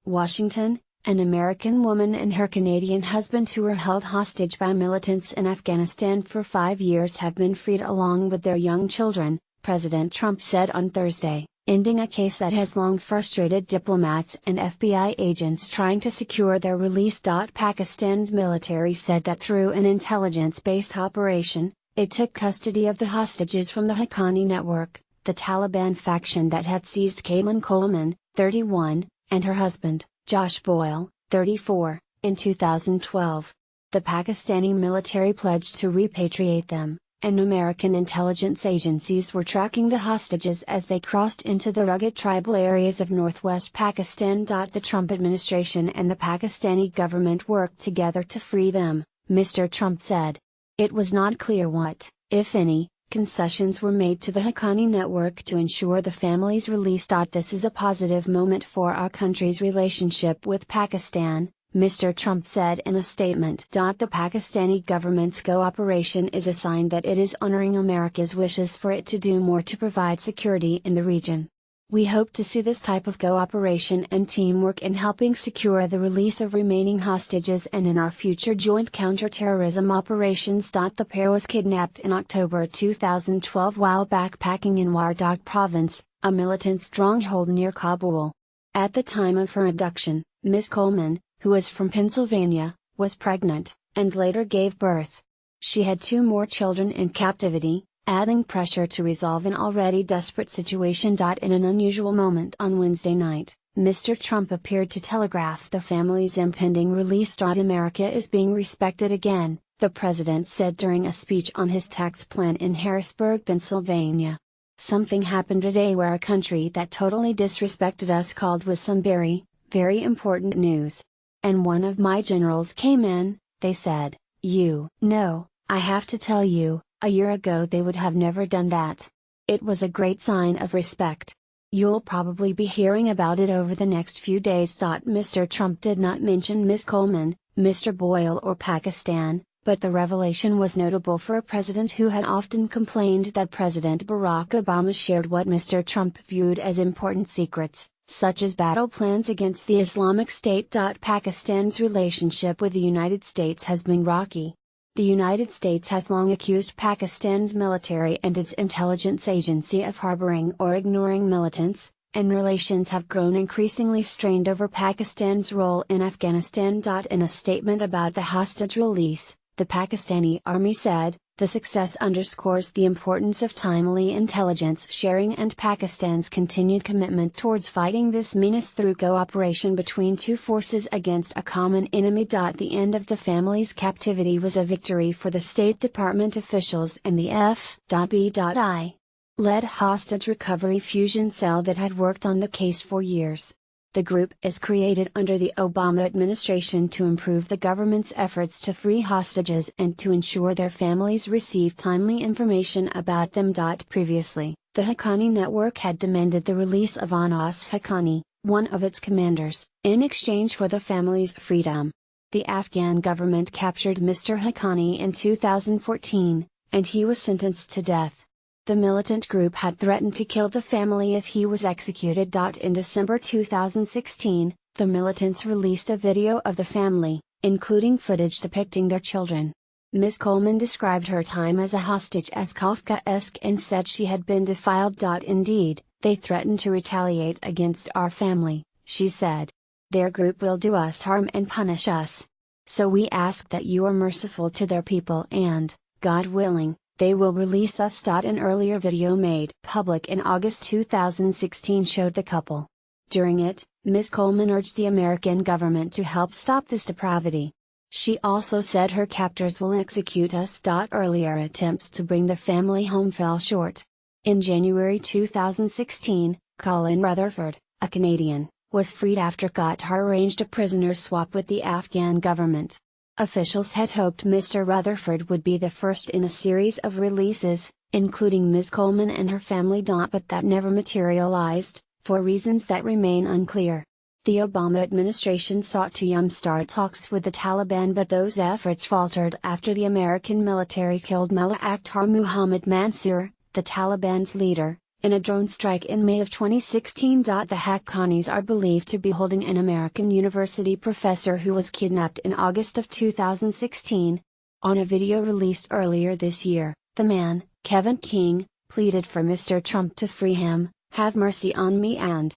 Washington, an American woman and her Canadian husband who were held hostage by militants in Afghanistan for 5 years have been freed along with their young children, President Trump said on Thursday, ending a case that has long frustrated diplomats and FBI agents trying to secure their release. Pakistan's military said that through an intelligence-based operation, it took custody of the hostages from the Haqqani network, the Taliban faction that had seized Caitlin Coleman, 31, and her husband, Josh Boyle, 34, in 2012. The Pakistani military pledged to repatriate them, and American intelligence agencies were tracking the hostages as they crossed into the rugged tribal areas of northwest Pakistan. The Trump administration and the Pakistani government worked together to free them, Mr. Trump said. It was not clear what, if any, concessions were made to the Haqqani network to ensure the family's release. This is a positive moment for our country's relationship with Pakistan, Mr. Trump said in a statement. The Pakistani government's cooperation is a sign that it is honoring America's wishes for it to do more to provide security in the region. We hope to see this type of cooperation and teamwork in helping secure the release of remaining hostages and in our future joint counterterrorism operations. The pair was kidnapped in October 2012 while backpacking in Wardak province, a militant stronghold near Kabul. At the time of her abduction, Ms. Coleman, who was from Pennsylvania, was pregnant, and later gave birth. She had 2 more children in captivity, adding pressure to resolve an already desperate situation. In an unusual moment on Wednesday night, Mr. Trump appeared to telegraph the family's impending release. America is being respected again, the president said during a speech on his tax plan in Harrisburg, Pennsylvania. Something happened today where a country that totally disrespected us called with some very, very important news. And one of my generals came in, they said, I have to tell you, a year ago they would have never done that. It was a great sign of respect. You'll probably be hearing about it over the next few days. Mr. Trump did not mention Ms. Coleman, Mr. Boyle or Pakistan, but the revelation was notable for a president who had often complained that President Barack Obama shared what Mr. Trump viewed as important secrets, such as battle plans against the Islamic State. Pakistan's relationship with the United States has been rocky. The United States has long accused Pakistan's military and its intelligence agency of harboring or ignoring militants, and relations have grown increasingly strained over Pakistan's role in Afghanistan. In a statement about the hostage release, the Pakistani army said, "The success underscores the importance of timely intelligence sharing and Pakistan's continued commitment towards fighting this menace through cooperation between 2 forces against a common enemy." The end of the family's captivity was a victory for the State Department officials and the FBI led hostage recovery fusion cell that had worked on the case for years. The group is created under the Obama administration to improve the government's efforts to free hostages and to ensure their families receive timely information about them. Previously, the Haqqani network had demanded the release of Anas Haqqani, one of its commanders, in exchange for the family's freedom. The Afghan government captured Mr. Haqqani in 2014, and he was sentenced to death. The militant group had threatened to kill the family if he was executed. In December 2016, the militants released a video of the family, including footage depicting their children. Ms. Coleman described her time as a hostage as Kafkaesque and said she had been defiled. Indeed, they threatened to retaliate against our family, she said. Their group will do us harm and punish us. So we ask that you are merciful to their people and, God willing, they will release us. An earlier video made public in August 2016 showed the couple. During it, Ms. Coleman urged the American government to help stop this depravity. She also said her captors will execute us. Earlier attempts to bring the family home fell short. In January 2016, Colin Rutherford, a Canadian, was freed after Qatar arranged a prisoner swap with the Afghan government. Officials had hoped Mr. Rutherford would be the first in a series of releases, including Ms. Coleman and her family. But that never materialized, for reasons that remain unclear. The Obama administration sought to jumpstart talks with the Taliban, but those efforts faltered after the American military killed Mullah Akhtar Muhammad Mansour, the Taliban's leader, in a drone strike in May of 2016. The Haqqanis are believed to be holding an American university professor who was kidnapped in August of 2016. On a video released earlier this year, the man, Kevin King, pleaded for Mr. Trump to free him, "Have mercy on me and